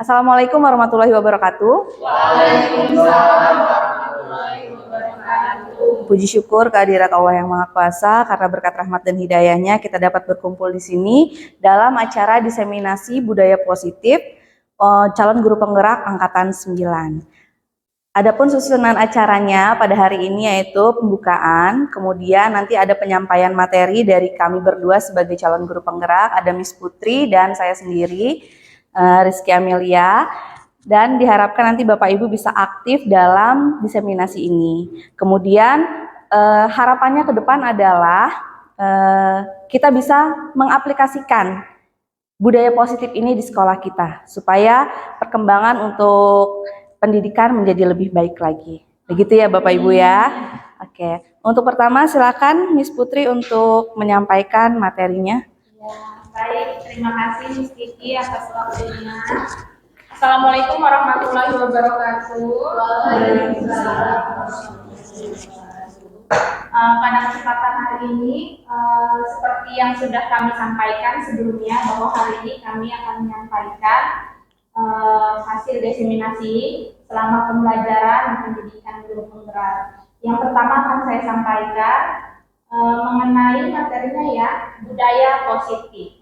Assalamualaikum warahmatullahi wabarakatuh. Waalaikumsalam warahmatullahi wabarakatuh. Puji syukur kehadirat Allah yang Maha Kuasa, karena berkat rahmat dan hidayahnya kita dapat berkumpul di sini dalam acara diseminasi budaya positif calon guru penggerak angkatan 9. Adapun susunan acaranya pada hari ini yaitu pembukaan, kemudian nanti ada penyampaian materi dari kami berdua sebagai calon guru penggerak, ada Miss Putri dan saya sendiri, Rizky Amelia, dan diharapkan nanti Bapak Ibu bisa aktif dalam diseminasi ini. Kemudian harapannya ke depan adalah kita bisa mengaplikasikan budaya positif ini di sekolah kita, supaya perkembangan untuk pendidikan menjadi lebih baik lagi. Begitu ya Bapak Ibu ya. Oke, untuk pertama silakan Miss Putri untuk menyampaikan materinya. Ya, baik, terima kasih Miss Kiki atas waktunya. Assalamualaikum warahmatullahi wabarakatuh. Waalaikumsalam. Pada kesempatan hari ini, seperti yang sudah kami sampaikan sebelumnya, bahwa hari ini kami akan menyampaikan hasil diseminasi selama pembelajaran pendidikan guru penggerak. Yang pertama akan saya sampaikan mengenai materinya ya, budaya positif.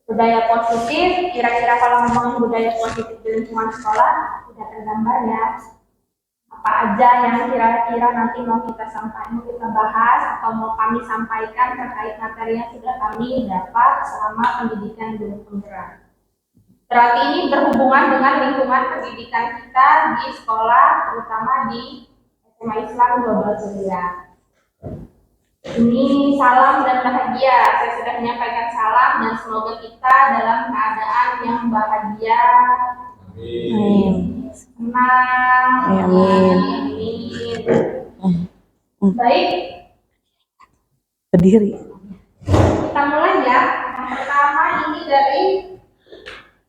Budaya positif, kira-kira kalau ngomongin budaya positif di lingkungan sekolah, sudah tergambar ya. Apa aja yang kira-kira nanti mau kita sampaikan, mau kita bahas, atau mau kami sampaikan terkait materi yang sudah kami dapat selama pendidikan guru penggerak. Berarti ini berhubungan dengan lingkungan pendidikan kita di sekolah, terutama di SMA Islam Global Kuliah. Ini salam dan bahagia. Saya sudah menyampaikan salam dan semoga kita dalam keadaan yang bahagia. Amin. Senang. Amin. Baik. Berdiri. Kita mulai ya. Yang pertama ini dari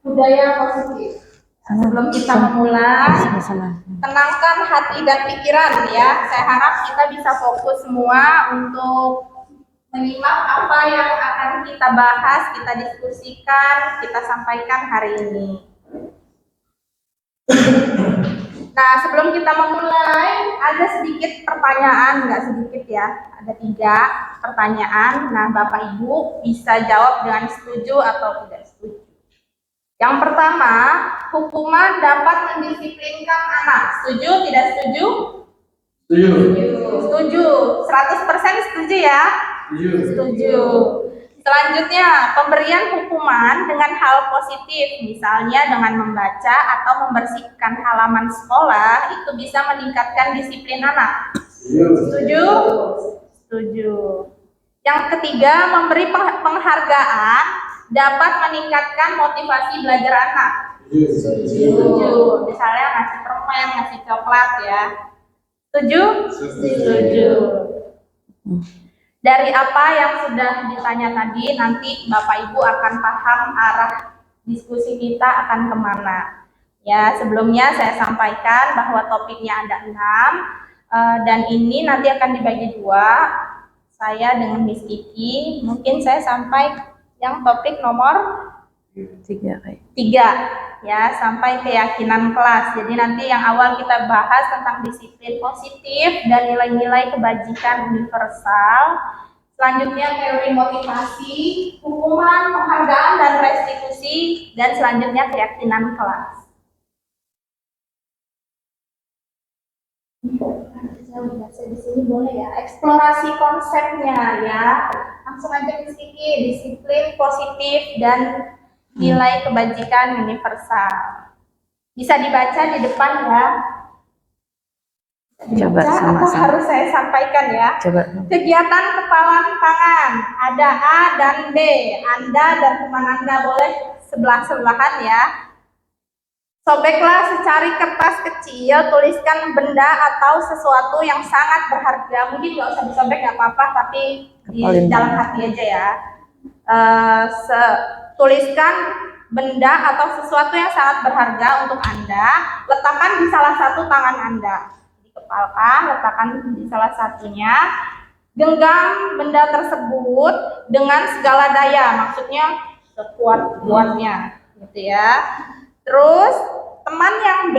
budaya positif. Sebelum kita memulai, tenangkan hati dan pikiran ya. Saya harap kita bisa fokus semua untuk menyimak apa yang akan kita bahas, kita diskusikan, kita sampaikan hari ini. Nah, sebelum kita memulai, ada sedikit pertanyaan, nggak sedikit ya, ada 3 pertanyaan. Nah, Bapak Ibu bisa jawab dengan setuju atau tidak setuju. Yang pertama, hukuman dapat mendisiplinkan anak. Setuju, tidak setuju? Setuju. Setuju. 100% setuju ya? Setuju. Selanjutnya, pemberian hukuman dengan hal positif, misalnya dengan membaca atau membersihkan halaman sekolah, itu bisa meningkatkan disiplin anak. Setuju? Setuju. Yang ketiga, memberi penghargaan dapat meningkatkan motivasi belajar anak. Setuju. Misalnya ngasih permen, ngasih coklat ya. Setuju? Setuju. Dari apa yang sudah ditanya tadi, nanti Bapak Ibu akan paham arah diskusi kita akan kemana. Ya, sebelumnya saya sampaikan bahwa topiknya ada 6, dan ini nanti akan dibagi 2. Saya dengan Miss Kiki, mungkin saya sampai yang topik nomor 3 ya, sampai keyakinan kelas. Jadi nanti yang awal kita bahas tentang disiplin positif dan nilai-nilai kebajikan universal. Selanjutnya teori motivasi, hukuman, penghargaan dan restitusi, dan selanjutnya keyakinan kelas. Saya di sini boleh ya, eksplorasi konsepnya ya. Langsung aja Miss Kiki, disiplin positif dan nilai kebajikan universal. Bisa dibaca di depan ya. Coba sama-sama. Harus saya sampaikan ya. Coba. Kegiatan kepalan tangan, ada A dan B. Anda dan teman Anda boleh sebelah-sebelahan ya. Sobeklah secari kertas kecil, tuliskan benda atau sesuatu yang sangat berharga. Mungkin nggak usah disobek, nggak apa-apa, tapi di dalam hati aja ya. Tuliskan benda atau sesuatu yang sangat berharga untuk Anda. Letakkan di salah satu tangan Anda. Dikepalkan, letakkan di salah satunya. Genggam benda tersebut dengan segala daya, maksudnya sekuat-kuatnya. gitu ya. Terus teman yang B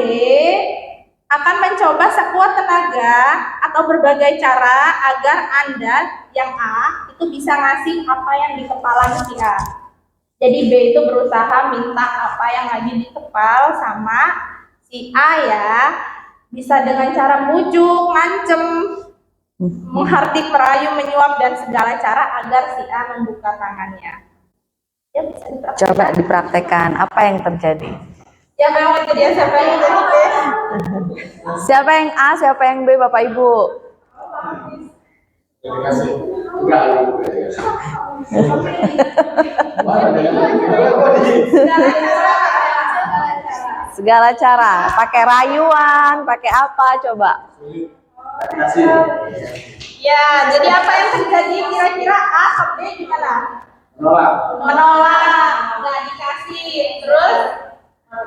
akan mencoba sekuat tenaga atau berbagai cara agar Anda yang A itu bisa ngasih apa yang di kepala si A. Jadi B itu berusaha minta apa yang lagi di kepala sama si A ya. Bisa dengan cara bujuk, ngancem, menghardik, merayu, menyuap, dan segala cara agar si A membuka tangannya. Ya, bisa dipraktekkan. Coba dipraktekkan apa yang terjadi. Siapa yang mau jadi siapa yang jadi B? Siapa yang A, siapa yang B, Bapak Ibu? Segala cara, pakai rayuan, pakai apa coba? Ya, jadi apa yang terjadi kira-kira A atau B gimana? Menolak, nggak dikasih, terus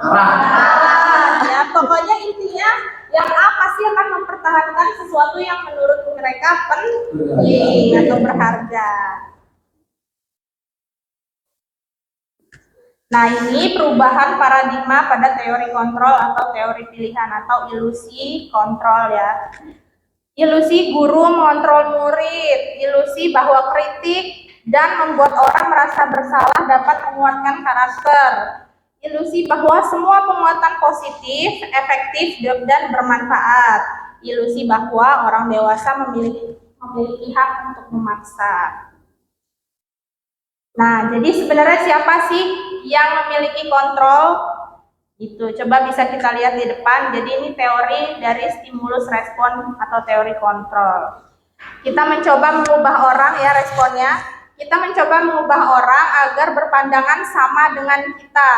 marah. Ya, pokoknya intinya yang A pasti akan mempertahankan sesuatu yang menurut mereka penting atau berharga. Nah, ini perubahan paradigma pada teori kontrol atau teori pilihan atau ilusi kontrol ya. Ilusi guru mengontrol murid, ilusi bahwa kritik dan membuat orang merasa bersalah dapat menguatkan karakter. Ilusi bahwa semua penguatan positif, efektif, dan bermanfaat. Ilusi bahwa orang dewasa memiliki hak untuk memaksa. Nah, jadi sebenarnya siapa sih yang memiliki kontrol? Itu coba bisa kita lihat di depan. Jadi ini teori dari stimulus respon atau teori kontrol. Kita mencoba mengubah orang ya responnya. Kita mencoba mengubah orang agar berpandangan sama dengan kita.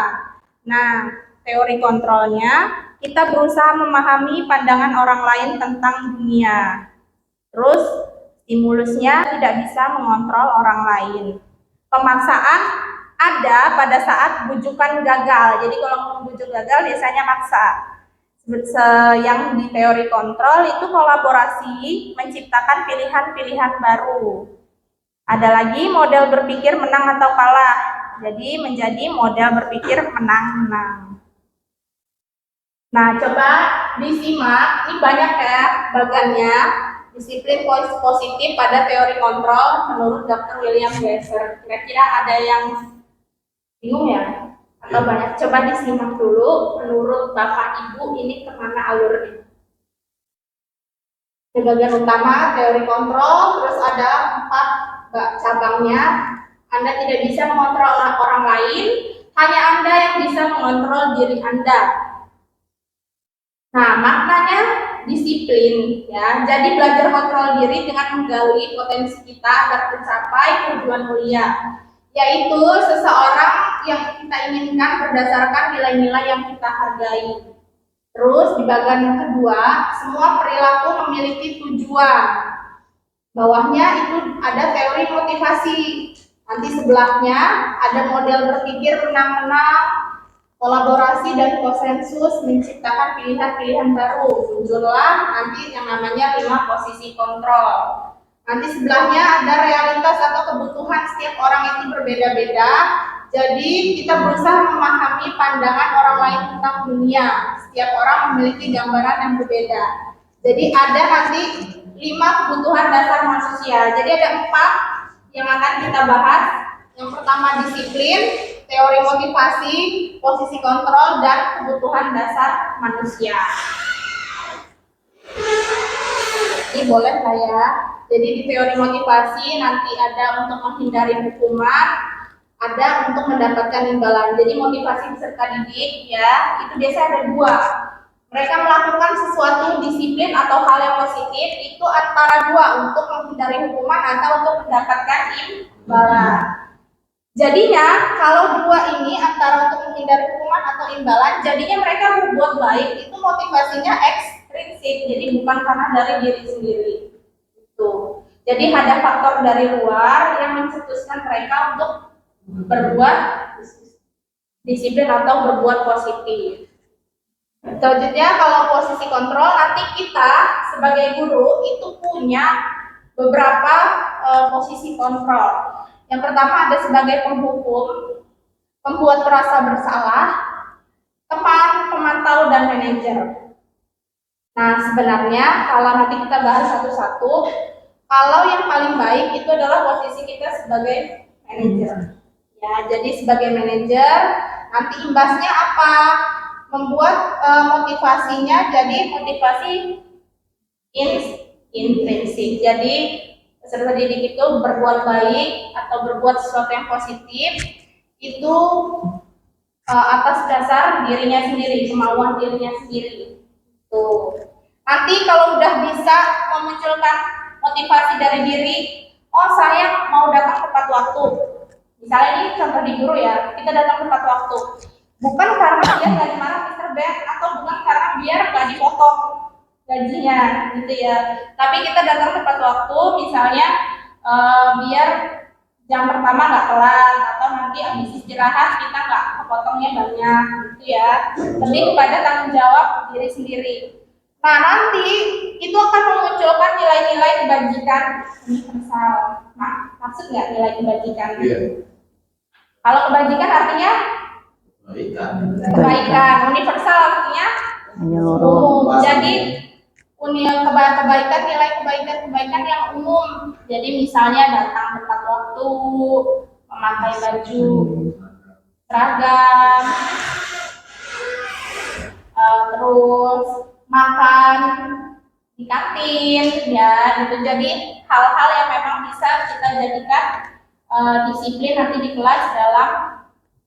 Nah, teori kontrolnya kita berusaha memahami pandangan orang lain tentang dunia. Terus stimulusnya tidak bisa mengontrol orang lain. Pemaksaan ada pada saat bujukan gagal. Jadi kalau mau bujuk gagal biasanya maksa. Yang di teori kontrol itu kolaborasi menciptakan pilihan-pilihan baru. Ada lagi model berpikir menang atau kalah. Jadi menjadi model berpikir menang-menang. Nah, coba disimak. Ini banyak ya bagannya. Disiplin positif pada teori kontrol menurut Dr. William Glasser. Kira-kira ada yang bingung ya? Atau banyak? Coba disimak dulu menurut Bapak Ibu ini kemana alurnya. Di bagian utama teori kontrol, terus ada 4 cabangnya. Anda tidak bisa mengontrol orang lain, hanya Anda yang bisa mengontrol diri Anda. Nah, maknanya disiplin ya. Jadi belajar kontrol diri dengan menggali potensi kita agar tercapai tujuan mulia, yaitu seseorang yang kita inginkan berdasarkan nilai-nilai yang kita hargai. Terus di bagian yang kedua, semua perilaku memiliki tujuan. Bawahnya itu ada teori motivasi. Nanti sebelahnya ada model berpikir menang-menang, kolaborasi dan konsensus menciptakan pilihan-pilihan baru. Muncullah nanti yang namanya 5 posisi kontrol. Nanti sebelahnya ada realitas atau kebutuhan setiap orang itu berbeda-beda. Jadi kita berusaha memahami pandangan orang lain tentang dunia. Setiap orang memiliki gambaran yang berbeda. Jadi ada nanti 5 kebutuhan dasar manusia. Jadi ada 4 yang akan kita bahas. Yang pertama disiplin, teori motivasi, posisi kontrol, dan kebutuhan dasar manusia. Ini boleh lah ya. Jadi di teori motivasi nanti ada untuk menghindari hukuman, ada untuk mendapatkan imbalan. Jadi motivasi peserta didik ya, itu biasanya ada 2. Mereka melakukan sesuatu disiplin atau hal yang positif itu antara 2, untuk menghindari hukuman atau untuk mendapatkan imbalan. Jadinya kalau 2 ini antara untuk menghindari hukuman atau imbalan, jadinya mereka berbuat baik itu motivasinya ekstrinsik, jadi bukan karena dari diri sendiri. Itu. Jadi ada faktor dari luar yang mencetuskan mereka untuk berbuat disiplin atau berbuat positif. Selanjutnya kalau posisi kontrol, nanti kita sebagai guru itu punya beberapa posisi kontrol. Yang pertama ada sebagai penghukum. pembuat merasa bersalah, teman, pemantau, dan manajer. Nah, sebenarnya kalau nanti kita bahas satu-satu, kalau yang paling baik itu adalah posisi kita sebagai manajer. Ya, jadi sebagai manajer, nanti imbasnya apa? Membuat motivasinya jadi motivasi intrinsik. Jadi peserta didik itu berbuat baik atau berbuat sesuatu yang positif itu atas dasar dirinya sendiri, kemauan dirinya sendiri. Tuh. Nanti kalau udah bisa memunculkan motivasi dari diri, oh saya mau datang tepat waktu. Misalnya ini contoh di guru ya, kita datang tepat waktu. Bukan karena dia dari mana Mr. Ben atau bukan karena biar nggak dipotong gajinya, gitu ya. Tapi kita datang tepat waktu, misalnya biar jam pertama nggak telat atau nanti habis istirahat kita nggak kepotongnya banyak, gitu ya. Lebih kepada tanggung jawab diri sendiri. Nah, nanti itu akan memunculkan nilai-nilai kebajikan universal. Nah, maksud nggak nilai kebajikan? Iya. Kalau kebajikan artinya kebaikan. Universal artinya Menyeluruh. Jadi kebaikan, nilai kebaikan yang umum. Jadi misalnya datang tepat waktu, memakai baju seragam, terus makan di kantin, ya gitu. Jadi hal-hal yang memang bisa kita jadikan disiplin nanti di kelas dalam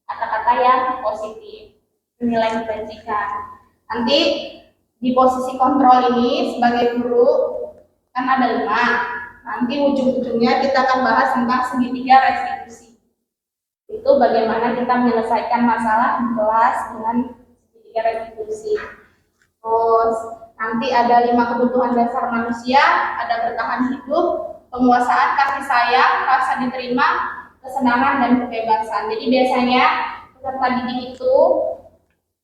kata-kata yang positif, nilai kebajikan. Nanti di posisi kontrol ini sebagai guru kan ada 5. Nanti ujung-ujungnya kita akan bahas tentang segitiga restitusi. Itu bagaimana kita menyelesaikan masalah di kelas dengan segitiga restitusi. Terus nanti ada 5 kebutuhan dasar manusia, ada bertahan hidup, penguasaan, kasih sayang, rasa diterima, kesenangan, dan kebebasan. Jadi biasanya peserta didik itu,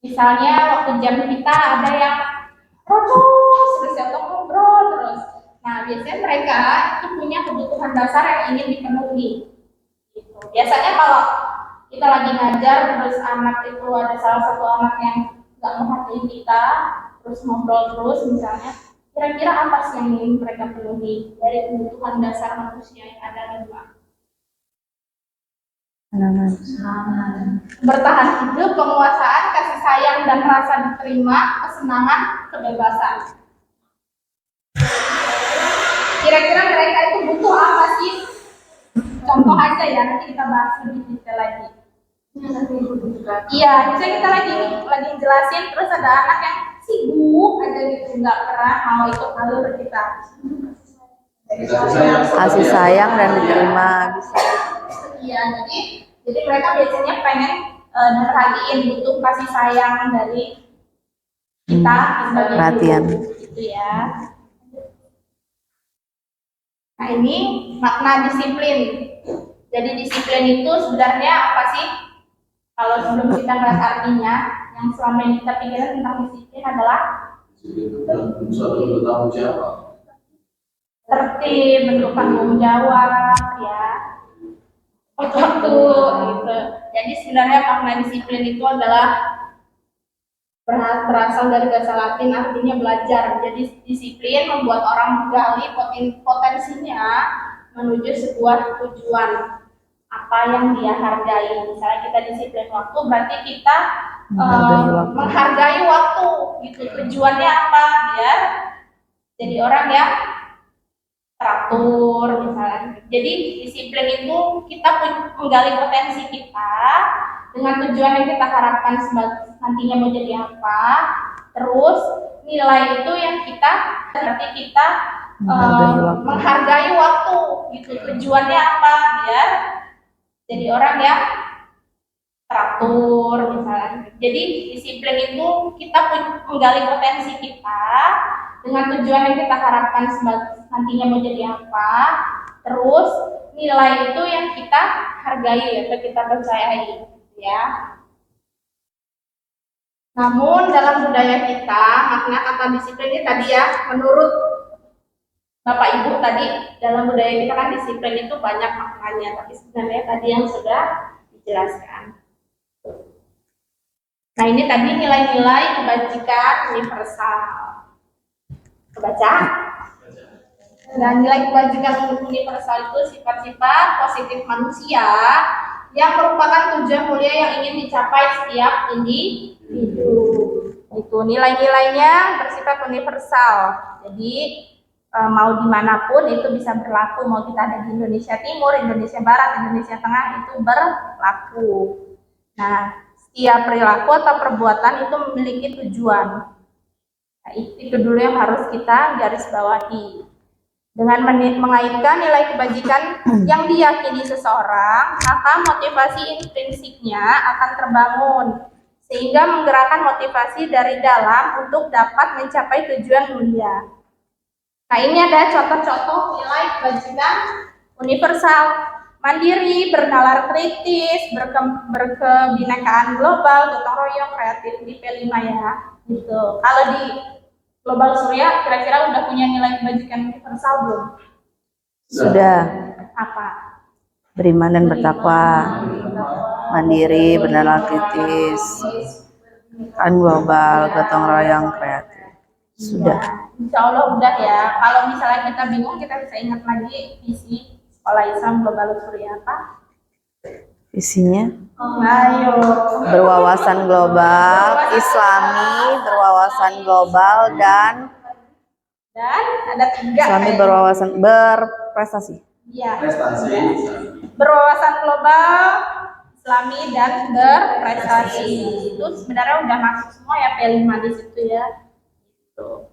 misalnya waktu jam kita ada yang terus atau ngobrol terus. Nah, biasanya mereka itu punya kebutuhan dasar yang ingin dipenuhi. Gitu. Biasanya kalau kita lagi ngajar terus anak itu ada salah satu anak yang nggak menghargai kita, terus ngobrol terus misalnya, kira-kira apa sih yang ingin mereka penuhi dari kebutuhan dasar manusia yang ada di luar? Bertahan hidup, penguasaan, kasih sayang dan rasa diterima, kesenangan, kebebasan. Kira-kira mereka itu butuh apa sih? Contoh aja ya, nanti kita bahas lebih detail lagi. Iya, misalnya kita lagi jelasin, terus ada anak yang sibuk aja gitu, nggak pernah mau ikut alur kita. Kasih sayang dan diterima bisa. Iya, jadi mereka biasanya pengen diperhatiin, butuh kasih sayang dari kita sebagai perhatian guru, gitu ya. Nah, ini makna disiplin. Jadi disiplin itu sebenarnya apa sih? Kalau sebelum kita melihat artinya, yang selama ini kita pikirkan tentang disiplin adalah tertib, bentuk tanggung jawab, ya, waktu gitu. Jadi sebenarnya makna disiplin itu adalah berasal dari bahasa Latin, artinya belajar. Jadi disiplin membuat orang menggali potensinya menuju sebuah tujuan apa yang dia hargai. Misalnya kita disiplin waktu, berarti kita menghargai waktu. Gitu. Tujuannya apa? Biar jadi orang yang teratur, misalnya. Jadi disiplin itu kita menggali potensi kita dengan tujuan yang kita harapkan nantinya mau jadi apa. Terus nilai itu yang kita berarti kita menghargai waktu. Gitu. Tujuannya apa? Biar jadi orang yang teratur, misalnya. Jadi disiplin itu kita menggali potensi kita dengan tujuan yang kita harapkan nantinya mau jadi apa. Terus nilai itu yang kita hargai atau kita percayai, ya. Namun dalam budaya kita, makna kata disiplin ini tadi ya, menurut Bapak Ibu tadi, dalam budaya kita kan disiplin itu banyak maknanya, tapi sebenarnya tadi yang sudah dijelaskan. Nah, ini tadi nilai-nilai kebajikan universal. Kebaca? Nah, nilai kebajikan universal itu sifat-sifat positif manusia yang merupakan tujuan mulia yang ingin dicapai setiap individu. Itu nilai-nilainya bersifat universal. Jadi mau dimanapun itu bisa berlaku. Mau kita ada di Indonesia Timur, Indonesia Barat, Indonesia Tengah itu berlaku. Nah, setiap perilaku atau perbuatan itu memiliki tujuan. Nah, itu dulu yang harus kita garis bawahi. Dengan mengaitkan nilai kebajikan yang diyakini seseorang, maka motivasi intrinsiknya akan terbangun, sehingga menggerakkan motivasi dari dalam untuk dapat mencapai tujuan mulia. Nah, ini ada contoh-contoh nilai kebajikan universal. Mandiri, bernalar kritis, berkebinekaan global, gotong royong, kreatif di P5 ya. Gitu. Kalau di Global Surya kira-kira udah punya nilai kebajikan universal belum? Sudah. Apa? Beriman dan bertakwa, mandiri, bernalar kritis, kan global, gotong royong, kreatif. Sudah. Insya Allah udah ya. Kalau misalnya kita bingung, kita bisa ingat lagi visi Sekolah Islam Global Surya apa? Visinya Ayo. berwawasan global, islami, berwawasan global, dan ada 3. islami berwawasan berprestasi. Iya. Berwawasan global, islami, dan berprestasi. Itu sebenarnya udah masuk semua ya P5 di situ ya. Tuh.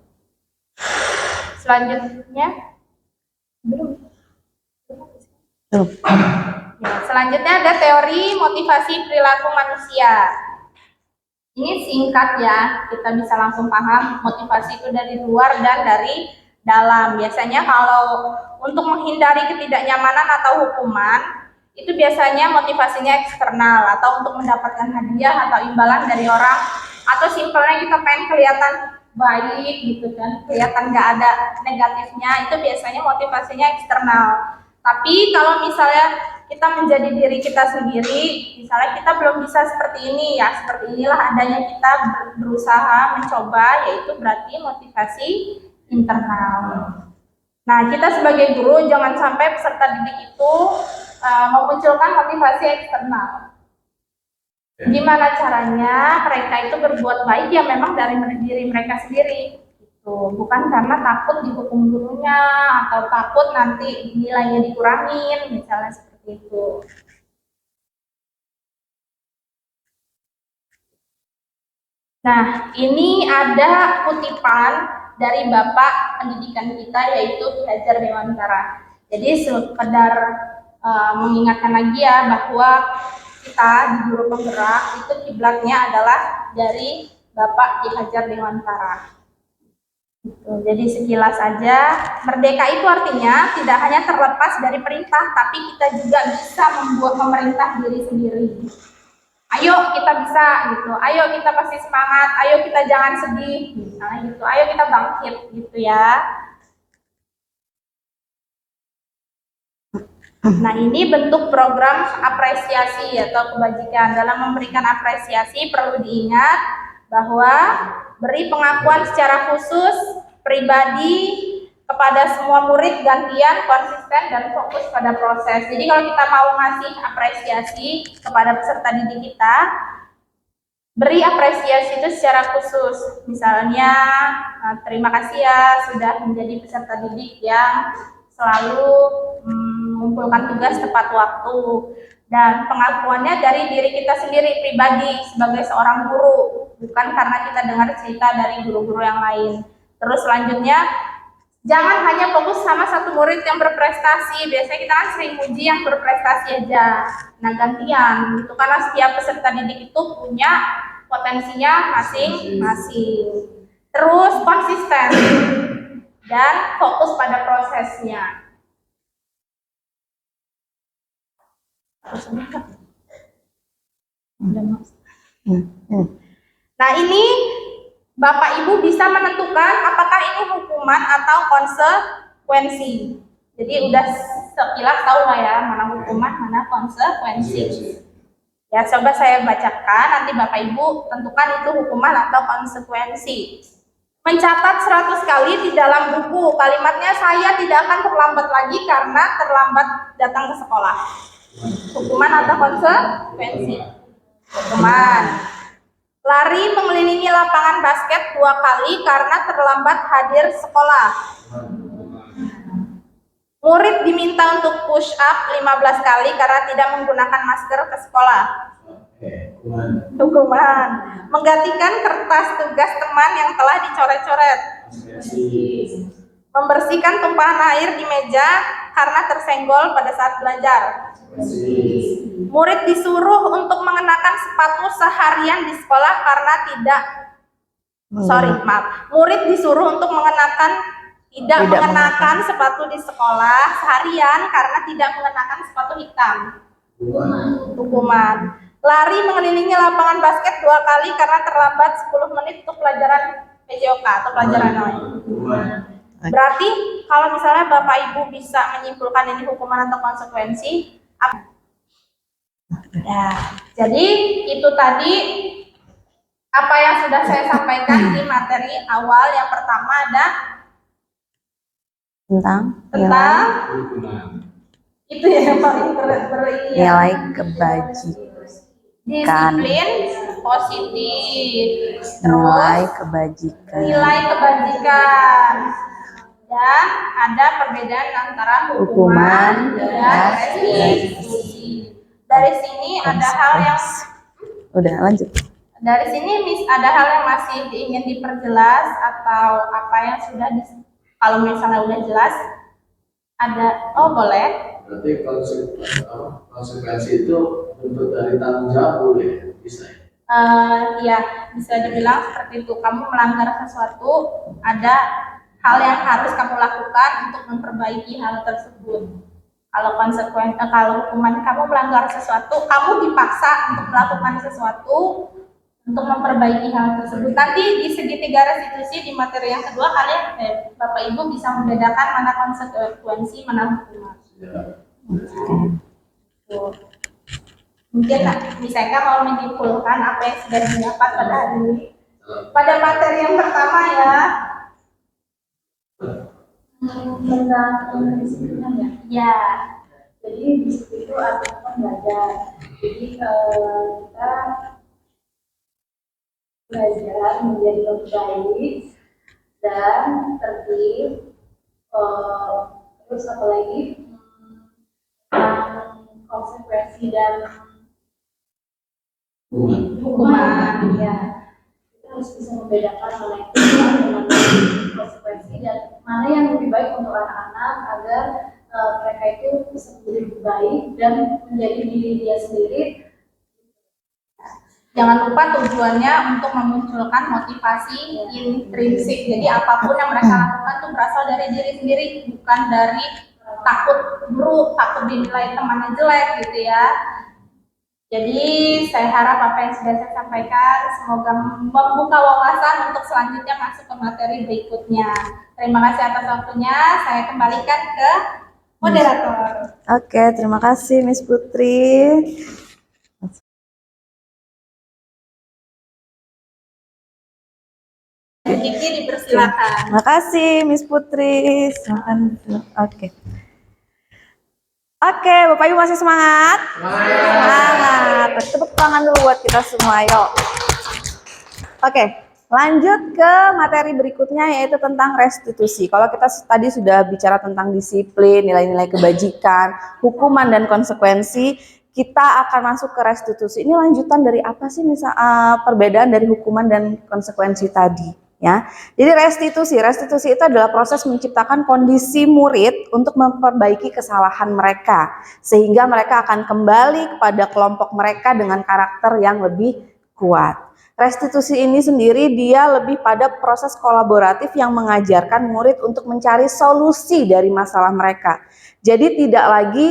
Selanjutnya belum. Ya, selanjutnya ada teori motivasi perilaku manusia. Ini singkat ya, kita bisa langsung paham motivasi itu dari luar dan dari dalam. Biasanya kalau untuk menghindari ketidaknyamanan atau hukuman, itu biasanya motivasinya eksternal atau untuk mendapatkan hadiah atau imbalan dari orang, atau simpelnya kita pengen kelihatan baik gitu kan, kelihatan nggak ada negatifnya, itu biasanya motivasinya eksternal. Tapi kalau misalnya kita menjadi diri kita sendiri, misalnya kita belum bisa seperti ini ya, seperti inilah adanya kita berusaha mencoba, yaitu berarti motivasi internal. Nah, kita sebagai guru jangan sampai peserta didik itu memunculkan motivasi eksternal. Gimana caranya mereka itu berbuat baik ya memang dari diri mereka sendiri. Bukan karena takut dihukum gurunya atau takut nanti nilainya dikurangin, misalnya seperti itu. Nah, ini ada kutipan dari Bapak Pendidikan kita, yaitu Ki Hajar Dewantara. Jadi sekedar mengingatkan lagi ya bahwa kita di Guru Penggerak itu kiblatnya adalah dari Bapak Ki Hajar Dewantara. Jadi sekilas aja, merdeka itu artinya tidak hanya terlepas dari perintah, tapi kita juga bisa membuat memerintah diri sendiri. Ayo kita bisa gitu, ayo kita pasti semangat, ayo kita jangan sedih, misalnya gitu, ayo kita bangkit gitu ya. Nah, ini bentuk program apresiasi atau kebajikan. Dalam memberikan apresiasi perlu diingat bahwa beri pengakuan secara khusus pribadi kepada semua murid, gantian, konsisten, dan fokus pada proses. Jadi kalau kita mau ngasih apresiasi kepada peserta didik kita, beri apresiasi itu secara khusus. Misalnya, terima kasih ya sudah menjadi peserta didik yang selalu mengumpulkan tugas tepat waktu. Dan pengakuannya dari diri kita sendiri pribadi sebagai seorang guru, bukan karena kita dengar cerita dari guru-guru yang lain. Terus selanjutnya, jangan hanya fokus sama satu murid yang berprestasi. Biasanya kita kan sering muji yang berprestasi aja. Nah, gantian gitu, karena setiap peserta didik itu punya potensinya masing-masing. Terus konsisten dan fokus pada prosesnya. Nah, ini Bapak Ibu bisa menentukan apakah ini hukuman atau konsekuensi. Jadi udah sekilas tahu lah ya mana hukuman, mana konsekuensi. Ya, coba saya bacakan, nanti Bapak Ibu tentukan itu hukuman atau konsekuensi. Mencatat 100 kali di dalam buku, kalimatnya saya tidak akan terlambat lagi karena terlambat datang ke sekolah. Hukuman atau konsekuensi? Hukuman. Lari mengelilingi lapangan basket 2 kali karena terlambat hadir sekolah. Murid diminta untuk push up 15 kali karena tidak menggunakan masker ke sekolah. Hukuman. Menggantikan kertas tugas teman yang telah dicoret-coret. Membersihkan tumpahan air di meja karena tersenggol pada saat belajar. Murid disuruh untuk mengenakan sepatu seharian di sekolah karena murid disuruh untuk tidak mengenakan sepatu di sekolah seharian karena tidak mengenakan sepatu hitam. Hukuman. Lari mengelilingi lapangan basket 2 kali karena terlambat 10 menit untuk pelajaran PJOK atau pelajaran lain. Berarti kalau misalnya Bapak Ibu bisa menyimpulkan ini hukuman atau konsekuensi, ya, jadi itu tadi apa yang sudah saya sampaikan di materi awal. Yang pertama ada tentang itu yang paling nilai kebajikan, disiplin positif, nilai kebajikan, dan ada perbedaan antara hukuman dan restitusi. Dari sini ada hal yang lanjut. Dari sini ada hal yang masih ingin diperjelas atau apa yang sudah kalau misalnya udah jelas ada boleh. Berarti konsekuensi itu bentuk dari tanggung jawab boleh bisa. Ya bisa dibilang seperti itu. Kamu melanggar sesuatu, ada hal yang harus kamu lakukan untuk memperbaiki hal tersebut. Kalau hukuman kamu melanggar sesuatu, kamu dipaksa untuk melakukan sesuatu untuk memperbaiki hal tersebut. Nanti di segitiga restitusi di materi yang kedua kalian Bapak Ibu bisa membedakan mana konsekuensi, mana hukuman. Mungkin misalkan mau menyimpulkan apa yang sudah didapat pada hari ini. Pada materi yang pertama ya. Ya. Jadi di situ ada pembelajar. Jadi kita belajar menjadi lebih baik dan tertib. Terus apa lagi? Konsekuensi dan hukuman. Ya, kita harus bisa membedakan mana yang benar dengan konsekuensi dan mana yang lebih baik untuk anak-anak agar mereka itu bisa menjadi lebih baik dan menjadi diri dia sendiri. Jangan lupa tujuannya untuk memunculkan motivasi intrinsik. Jadi apapun yang mereka lakukan itu berasal dari diri sendiri, bukan dari takut guru, takut dinilai temannya jelek gitu ya. Jadi saya harap apa yang sudah saya sampaikan semoga membuka wawasan untuk selanjutnya masuk ke materi berikutnya. Terima kasih atas waktunya. Saya kembalikan ke moderator. Oke, terima kasih Miss Putri. Kiki dipersilakan. Terima kasih Miss Putri. Oke. Oke, Bapak Ibu masih semangat? Semangat. Tepuk tangan dulu buat kita semua, yuk. Oke, lanjut ke materi berikutnya yaitu tentang restitusi. Kalau kita tadi sudah bicara tentang disiplin, nilai-nilai kebajikan, hukuman dan konsekuensi, kita akan masuk ke restitusi. Ini lanjutan dari apa sih perbedaan dari hukuman dan konsekuensi tadi? Ya, jadi restitusi itu adalah proses menciptakan kondisi murid untuk memperbaiki kesalahan mereka sehingga mereka akan kembali kepada kelompok mereka dengan karakter yang lebih kuat. Restitusi ini sendiri dia lebih pada proses kolaboratif yang mengajarkan murid untuk mencari solusi dari masalah mereka. Jadi tidak lagi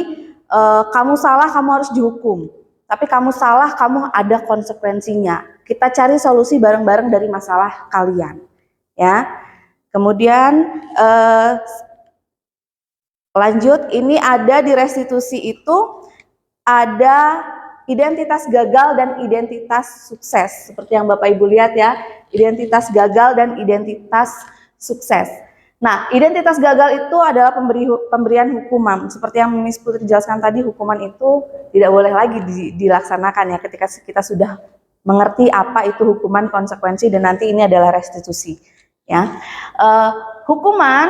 kamu salah kamu harus dihukum, tapi kamu salah kamu ada konsekuensinya. Kita cari solusi bareng-bareng dari masalah kalian, ya. Kemudian lanjut, ini ada di restitusi itu ada identitas gagal dan identitas sukses. Seperti yang Bapak Ibu lihat ya, identitas gagal dan identitas sukses. Nah, identitas gagal itu adalah pemberian hukuman. Seperti yang Miss Putri jelaskan tadi, hukuman itu tidak boleh lagi dilaksanakan ya ketika kita sudah mengerti apa itu hukuman, konsekuensi, dan nanti ini adalah restitusi. Ya, hukuman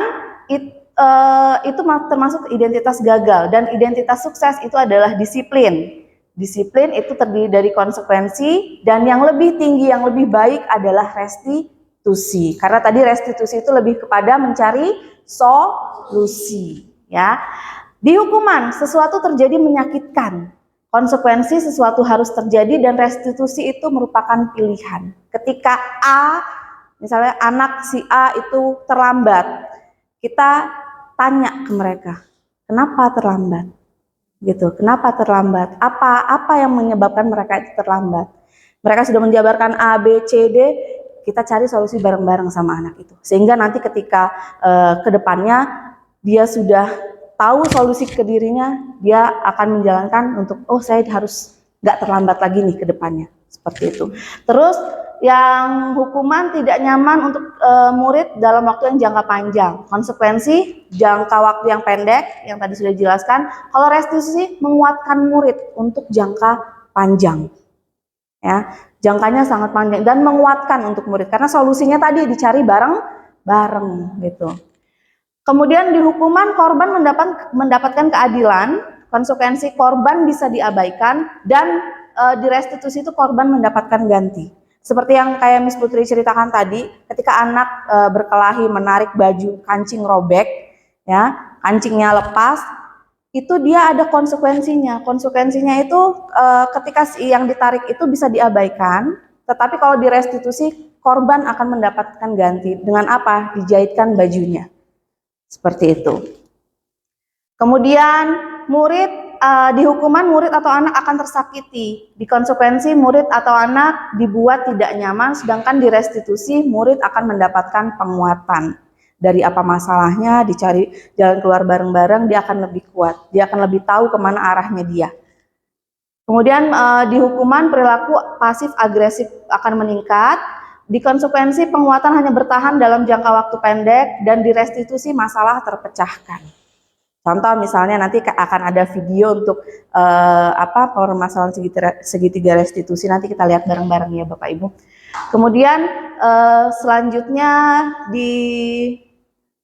itu termasuk identitas gagal, dan identitas sukses itu adalah disiplin. Disiplin itu terdiri dari konsekuensi, dan yang lebih tinggi, yang lebih baik adalah restitusi. Karena tadi restitusi itu lebih kepada mencari solusi. Ya, di hukuman sesuatu terjadi menyakitkan. Konsekuensi sesuatu harus terjadi, dan restitusi itu merupakan pilihan. Ketika misalnya anak si A itu terlambat, kita tanya ke mereka, kenapa terlambat? Gitu, kenapa terlambat? Apa yang menyebabkan mereka itu terlambat? Mereka sudah menjabarkan A, B, C, D. Kita cari solusi bareng-bareng sama anak itu, sehingga nanti ketika ke depannya dia sudah tahu solusi ke dirinya, dia akan menjalankan untuk, oh saya harus nggak terlambat lagi nih ke depannya, seperti itu. Terus yang hukuman tidak nyaman untuk murid dalam waktu yang jangka panjang. Konsekuensi jangka waktu yang pendek, yang tadi sudah dijelaskan. Kalau restitusi menguatkan murid untuk jangka panjang. Ya, jangkanya sangat panjang dan menguatkan untuk murid karena solusinya tadi dicari bareng-bareng gitu. Kemudian di hukuman korban mendapatkan keadilan, konsekuensi korban bisa diabaikan, dan di restitusi itu korban mendapatkan ganti. Seperti yang kayak Miss Putri ceritakan tadi, ketika anak berkelahi menarik baju kancing robek, ya, kancingnya lepas, itu dia ada konsekuensinya. Konsekuensinya itu ketika yang ditarik itu bisa diabaikan, tetapi kalau di restitusi korban akan mendapatkan ganti. Dengan apa? Dijahitkan bajunya. Seperti itu. Kemudian di hukuman murid atau anak akan tersakiti. Di konsekuensi murid atau anak dibuat tidak nyaman, sedangkan di restitusi murid akan mendapatkan penguatan. Dari apa masalahnya, dicari jalan keluar bareng-bareng, dia akan lebih kuat. Dia akan lebih tahu kemana arahnya dia. Kemudian di hukuman perilaku pasif agresif akan meningkat. Di konsekuensi penguatan hanya bertahan dalam jangka waktu pendek, dan di restitusi masalah terpecahkan. Contoh misalnya nanti akan ada video untuk permasalahan segitiga restitusi, nanti kita lihat bareng-bareng ya Bapak Ibu. Kemudian selanjutnya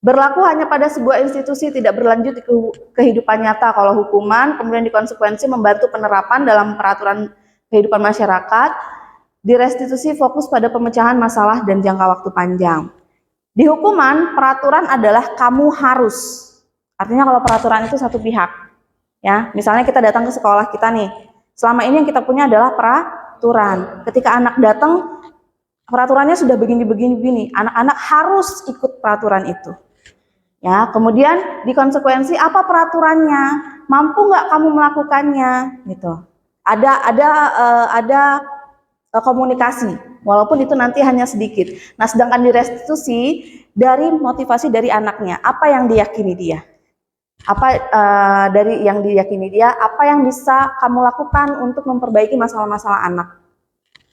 berlaku hanya pada sebuah institusi, tidak berlanjut di kehidupan nyata kalau hukuman. Kemudian di konsekuensi membantu penerapan dalam peraturan kehidupan masyarakat. Di restitusi fokus pada pemecahan masalah dan jangka waktu panjang. Di hukuman, peraturan adalah kamu harus. Artinya kalau peraturan itu satu pihak. Ya, misalnya kita datang ke sekolah kita nih. Selama ini yang kita punya adalah peraturan. Ketika anak datang, peraturannya sudah begini-begini. Anak-anak harus ikut peraturan itu. Ya, kemudian di konsekuensi apa peraturannya? Mampu nggak kamu melakukannya? Gitu. Ada komunikasi, walaupun itu nanti hanya sedikit. Nah, sedangkan di restitusi dari motivasi dari anaknya, apa yang diyakini dia, dari yang diyakini dia, apa yang bisa kamu lakukan untuk memperbaiki masalah-masalah anak,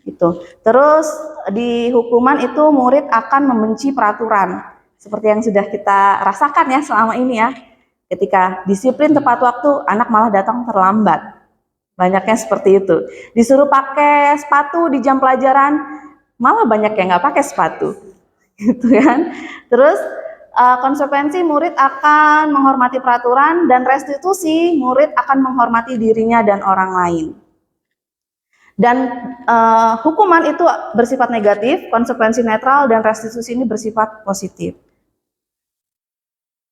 gitu. Terus di hukuman itu murid akan membenci peraturan, seperti yang sudah kita rasakan ya selama ini ya. Ketika disiplin tepat waktu, anak malah datang terlambat. Banyaknya seperti itu. Disuruh pakai sepatu di jam pelajaran, malah banyak yang nggak pakai sepatu, gitu kan. Terus konsekuensi murid akan menghormati peraturan, dan restitusi murid akan menghormati dirinya dan orang lain. Dan hukuman itu bersifat negatif, konsekuensi netral, dan restitusi ini bersifat positif.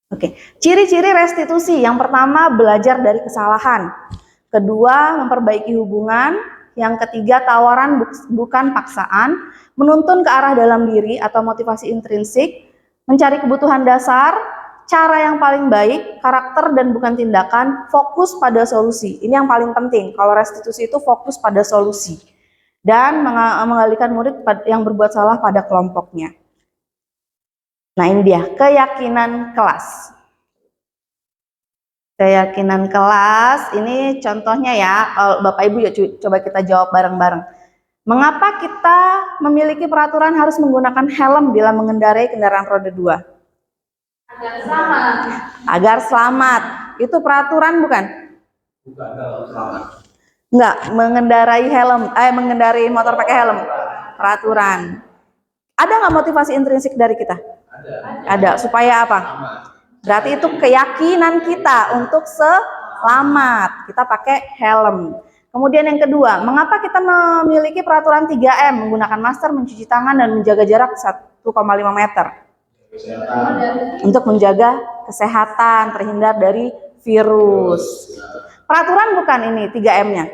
Oke, ciri-ciri restitusi. Yang pertama, belajar dari kesalahan. Kedua, memperbaiki hubungan. Yang ketiga, tawaran bukan paksaan. Menuntun ke arah dalam diri atau motivasi intrinsik. Mencari kebutuhan dasar. Cara yang paling baik, karakter dan bukan tindakan. Fokus pada solusi. Ini yang paling penting. Kalau restitusi itu fokus pada solusi. Dan mengalihkan murid yang berbuat salah pada kelompoknya. Nah, ini dia, keyakinan kelas. Keyakinan kelas, ini contohnya ya, kalau Bapak Ibu ya coba kita jawab bareng-bareng. Mengapa kita memiliki peraturan harus menggunakan helm bila mengendarai kendaraan roda 2? Agar selamat. Agar selamat. Itu peraturan bukan? Bukan kalau selamat. Enggak, mengendarai motor pakai helm. Peraturan. Ada nggak motivasi intrinsik dari kita? Ada. Supaya apa? Berarti itu keyakinan kita untuk selamat. Kita pakai helm. Kemudian yang kedua, mengapa kita memiliki peraturan 3M? Menggunakan masker, mencuci tangan, dan menjaga jarak 1,5 meter. Untuk menjaga kesehatan, terhindar dari virus. Peraturan bukan ini 3M-nya.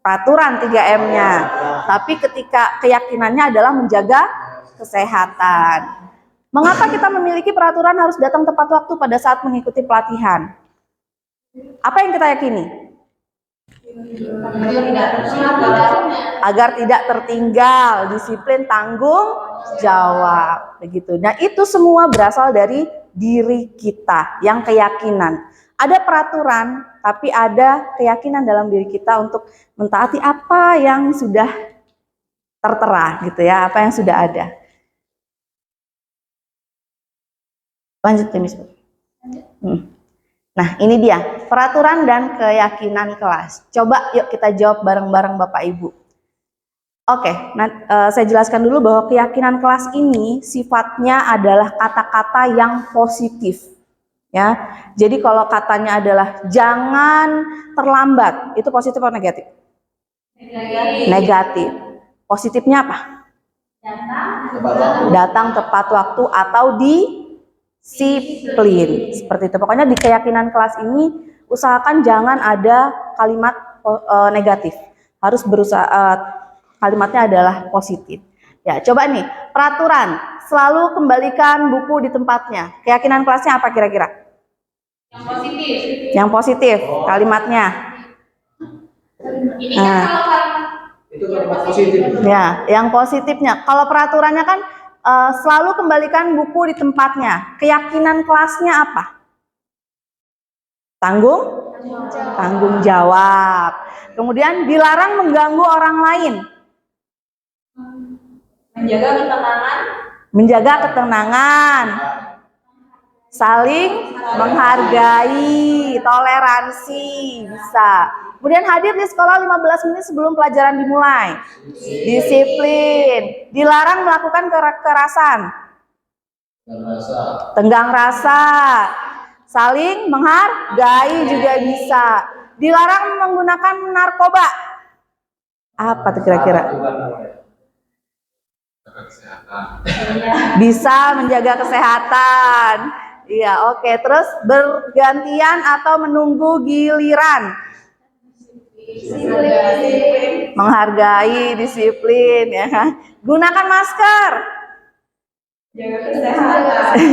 Peraturan 3M-nya. Tapi ketika keyakinannya adalah menjaga kesehatan. Mengapa kita memiliki peraturan harus datang tepat waktu pada saat mengikuti pelatihan? Apa yang kita yakini? Agar tidak tertinggal, disiplin, tanggung jawab, begitu. Nah, itu semua berasal dari diri kita, yang keyakinan. Ada peraturan, tapi ada keyakinan dalam diri kita untuk mentaati apa yang sudah tertera, gitu ya, apa yang sudah ada. Lanjut, Miss. Nah, ini dia peraturan dan keyakinan kelas. Coba yuk kita jawab bareng-bareng Bapak Ibu. Oke, saya jelaskan dulu bahwa keyakinan kelas ini sifatnya adalah kata-kata yang positif. Ya, jadi kalau katanya adalah jangan terlambat, itu positif atau negatif? Negatif. Positifnya apa? Datang tepat waktu atau disiplin, seperti itu. Pokoknya di keyakinan kelas ini usahakan jangan ada kalimat negatif, harus berusaha kalimatnya adalah positif. Ya, coba nih, peraturan selalu kembalikan buku di tempatnya. Keyakinan kelasnya apa kira-kira? Yang positif. Yang positif, kalimatnya. Ini kan kalau Itu kalimat positif. Ya, yang positifnya. Kalau peraturannya kan selalu kembalikan buku di tempatnya. Keyakinan kelasnya apa? Tanggung jawab. Kemudian dilarang mengganggu orang lain. Menjaga ketenangan. Saling menghargai, toleransi, bisa. Kemudian hadir di sekolah 15 menit sebelum pelajaran dimulai. Disiplin. Dilarang melakukan kekerasan. Tenggang rasa. Saling menghargai juga bisa. Dilarang menggunakan narkoba. Apa tuh kira-kira? Bisa menjaga kesehatan. Iya, oke. Terus bergantian atau menunggu giliran. Menghargai, disiplin, ya. Gunakan masker.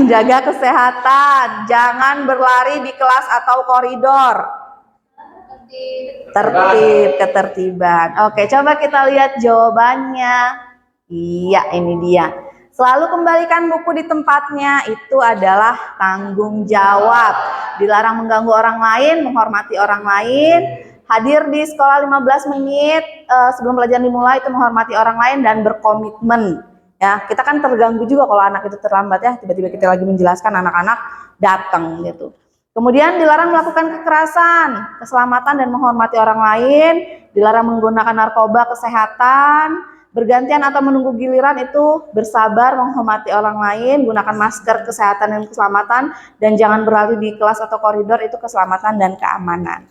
Jaga kesehatan. Jangan berlari di kelas atau koridor. Tertib, ketertiban. Oke, coba kita lihat jawabannya. Iya, ini dia. Selalu kembalikan buku di tempatnya, itu adalah tanggung jawab. Dilarang mengganggu orang lain, menghormati orang lain. Hadir di sekolah 15 menit sebelum pelajaran dimulai, itu menghormati orang lain dan berkomitmen. Ya, kita kan terganggu juga kalau anak itu terlambat ya, tiba-tiba kita lagi menjelaskan anak-anak datang gitu. Kemudian dilarang melakukan kekerasan, keselamatan dan menghormati orang lain, dilarang menggunakan narkoba, kesehatan, bergantian atau menunggu giliran itu bersabar, menghormati orang lain, gunakan masker, kesehatan dan keselamatan, dan jangan berlari di kelas atau koridor, itu keselamatan dan keamanan.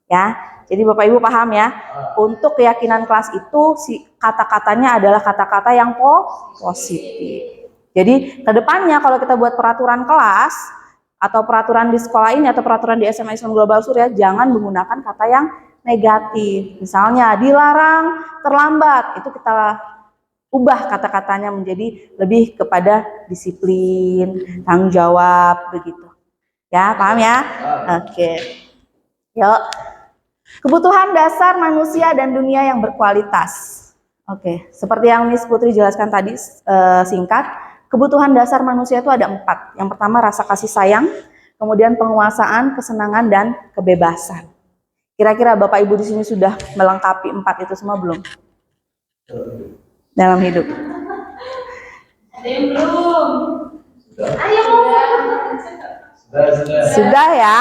Ya, jadi Bapak Ibu paham ya, untuk keyakinan kelas itu kata-katanya adalah kata-kata yang positif. Jadi kedepannya kalau kita buat peraturan kelas atau peraturan di sekolah ini atau peraturan di SMA Islam Global Surya, jangan menggunakan kata yang negatif. Misalnya dilarang terlambat, itu kita ubah kata-katanya menjadi lebih kepada disiplin, tanggung jawab, begitu. Ya, paham ya? Oke. Yuk. Kebutuhan dasar manusia dan dunia yang berkualitas. Oke, seperti yang Miss Putri jelaskan tadi singkat, kebutuhan dasar manusia itu ada 4. Yang pertama rasa kasih sayang, kemudian penguasaan, kesenangan, dan kebebasan. Kira-kira Bapak Ibu di sini sudah melengkapi 4 itu semua belum? Dalam hidup. Ada yang belum? Ayo. Sudah ya.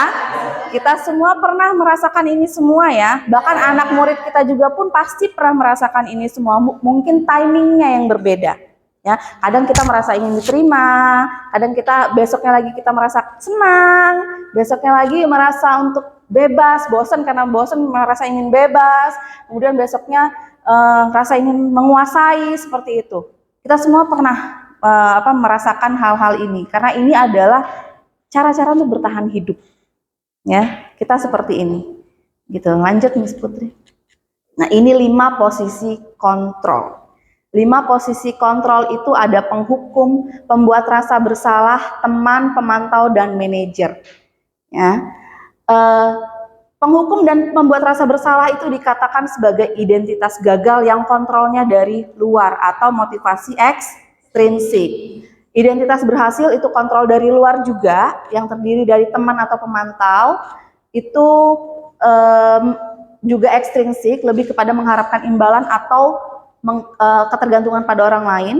Kita semua pernah merasakan ini semua ya. Bahkan anak murid kita juga pun pasti pernah merasakan ini semua. Mungkin timingnya yang berbeda. Ya, kadang kita merasa ingin diterima, kadang kita besoknya lagi kita merasa senang, besoknya lagi merasa untuk bebas, bosan karena bosan merasa ingin bebas, kemudian besoknya rasa ingin menguasai seperti itu. Kita semua pernah merasakan hal-hal ini karena ini adalah cara-cara untuk bertahan hidup. Ya, kita seperti ini. Gitu. Lanjut Miss Putri. Nah, ini 5 posisi kontrol. 5 posisi kontrol itu ada penghukum, pembuat rasa bersalah, teman, pemantau, dan manajer. Ya. Penghukum dan pembuat rasa bersalah itu dikatakan sebagai identitas gagal yang kontrolnya dari luar atau motivasi ekstrinsik. Identitas berhasil itu kontrol dari luar juga, yang terdiri dari teman atau pemantau, itu juga ekstrinsik, lebih kepada mengharapkan imbalan atau ketergantungan pada orang lain.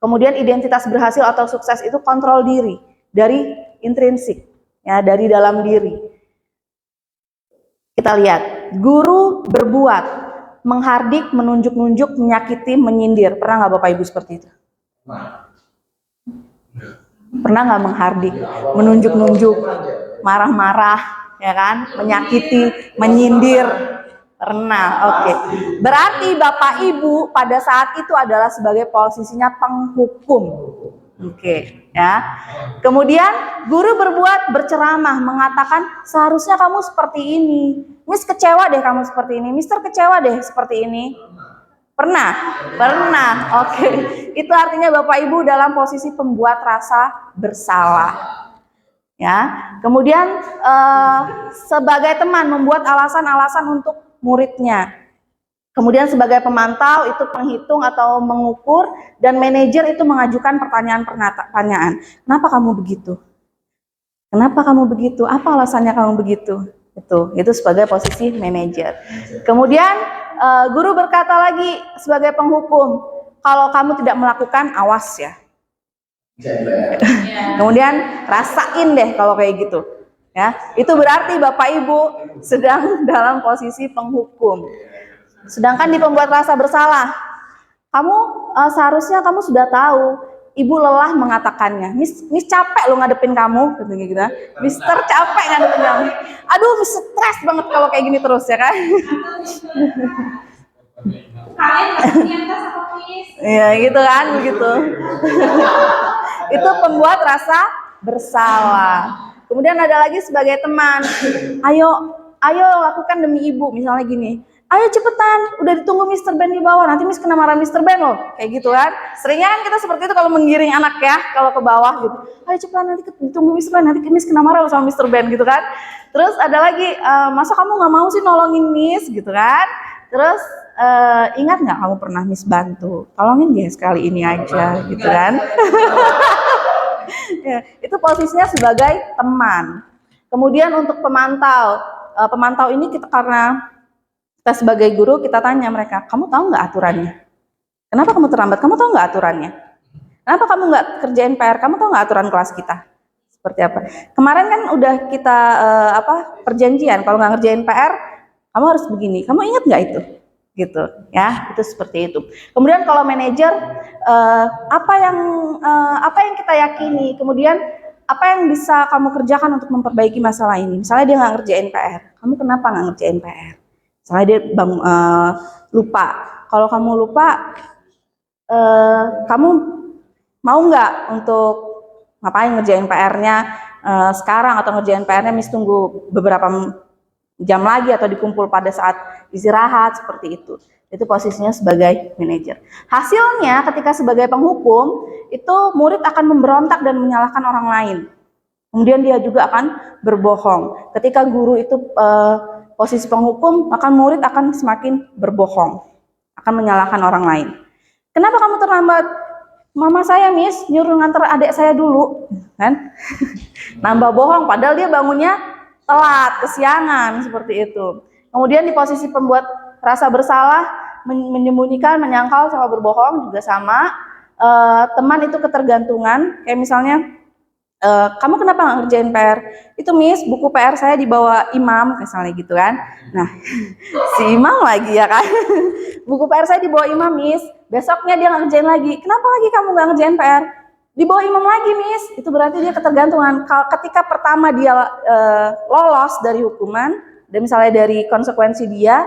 Kemudian identitas berhasil atau sukses itu kontrol diri dari intrinsik, ya, dari dalam diri. Kita lihat, guru berbuat, menghardik, menunjuk-nunjuk, menyakiti, menyindir. Pernah nggak Bapak Ibu seperti itu? Pernah nggak menghardik, menunjuk-nunjuk, marah-marah, ya kan, menyakiti, menyindir? Pernah, oke. Berarti Bapak Ibu pada saat itu adalah sebagai posisinya penghukum. Oke, ya. Kemudian guru berbuat, berceramah, mengatakan seharusnya kamu seperti ini. Miss kecewa deh kamu seperti ini. Mister kecewa deh seperti ini. Pernah? Pernah. Oke. Itu artinya Bapak Ibu dalam posisi pembuat rasa bersalah. Ya. Kemudian sebagai teman membuat alasan-alasan untuk muridnya. Kemudian sebagai pemantau itu penghitung atau mengukur, dan manajer itu mengajukan pertanyaan-pertanyaan. Kenapa kamu begitu? Kenapa kamu begitu? Apa alasannya kamu begitu? Itu sebagai posisi manajer. Kemudian guru berkata lagi sebagai penghukum, kalau kamu tidak melakukan, awas ya. Kemudian rasain deh kalau kayak gitu. Ya, itu berarti Bapak Ibu sedang dalam posisi penghukum. Sedangkan di pembuat rasa bersalah, kamu seharusnya kamu sudah tahu, Ibu lelah mengatakannya. Miss capek lo ngadepin kamu, gitu. Mister capek ngadepin kamu. Aduh, Miss stres banget kalau kayak gini terus ya kan? Kalian kasihan sama Miss. Iya gitu kan, begitu. Itu pembuat rasa bersalah. Kemudian ada lagi sebagai teman, ayo lakukan demi ibu, misalnya gini, ayo cepetan, udah ditunggu Mr. Ben di bawah, nanti Miss kena marah Mr. Ben loh, kayak gitu kan. Seringnya kan kita seperti itu kalau menggiring anak ya, kalau ke bawah gitu, ayo cepetan nanti ditunggu Mr. Ben, nanti Miss kena marah loh sama Mr. Ben gitu kan. Terus ada lagi, masa kamu nggak mau sih nolongin Miss gitu kan. Terus ingat nggak kamu pernah Miss bantu, tolongin ya sekali ini aja gitu kan. Ya, itu posisinya sebagai teman. Kemudian untuk pemantau, pemantau ini karena kita sebagai guru kita tanya mereka, kamu tahu nggak aturannya? Kenapa kamu terlambat? Kamu tahu nggak aturannya? Kenapa kamu nggak kerjain PR? Kamu tahu nggak aturan kelas kita? Seperti apa? Kemarin kan udah kita perjanjian, kalau nggak ngerjain PR, kamu harus begini. Kamu ingat nggak itu? Gitu ya, itu seperti itu. Kemudian kalau manajer, apa yang kita yakini, kemudian apa yang bisa kamu kerjakan untuk memperbaiki masalah ini. Misalnya dia nggak ngerjain PR, kamu kenapa nggak ngerjain PR? Misalnya dia lupa, kalau kamu lupa, kamu mau nggak untuk ngapain ngerjain PR-nya sekarang, atau ngerjain PR-nya Miss tunggu beberapa jam lagi, atau dikumpul pada saat istirahat, seperti itu. Itu posisinya sebagai manajer. Hasilnya ketika sebagai penghukum, itu murid akan memberontak dan menyalahkan orang lain. Kemudian dia juga akan berbohong. Ketika guru itu posisi penghukum, maka murid akan semakin berbohong, akan menyalahkan orang lain. Kenapa kamu terlambat? Mama saya Miss nyuruh nganter adik saya dulu. kan? Nambah bohong, padahal dia bangunnya telat, kesiangan, seperti itu. Kemudian di posisi pembuat rasa bersalah, menyembunyikan, menyangkal, sama berbohong juga sama. Teman itu ketergantungan, kayak misalnya, kamu kenapa nggak ngerjain PR? Itu Miss, buku PR saya dibawa Imam, misalnya gitu kan. Nah, si Imam lagi ya kan. Buku PR saya dibawa Imam, Miss. Besoknya dia nggak ngerjain lagi. Kenapa lagi kamu nggak ngerjain PR? Dibawa Imam lagi, Miss. Itu berarti dia ketergantungan. Ketika pertama dia lolos dari hukuman, dan misalnya dari konsekuensi dia,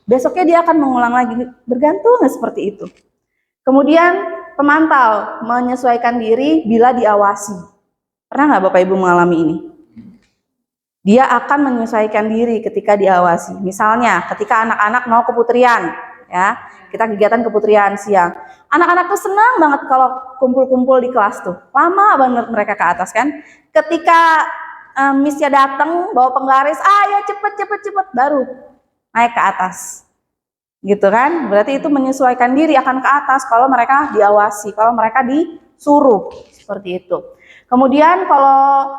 besoknya dia akan mengulang lagi. Bergantung seperti itu. Kemudian pemantau, menyesuaikan diri bila diawasi. Pernah nggak Bapak Ibu mengalami ini? Dia akan menyesuaikan diri ketika diawasi. Misalnya, ketika anak-anak mau keputrian, ya, kita kegiatan keputrian siang. Anak-anak tuh senang banget kalau kumpul-kumpul di kelas tuh. Lama banget mereka ke atas kan. Ketika Miss-nya datang bawa penggaris, ayo cepet, baru naik ke atas. Gitu kan? Berarti itu menyesuaikan diri akan ke atas kalau mereka diawasi, kalau mereka disuruh. Seperti itu. Kemudian kalau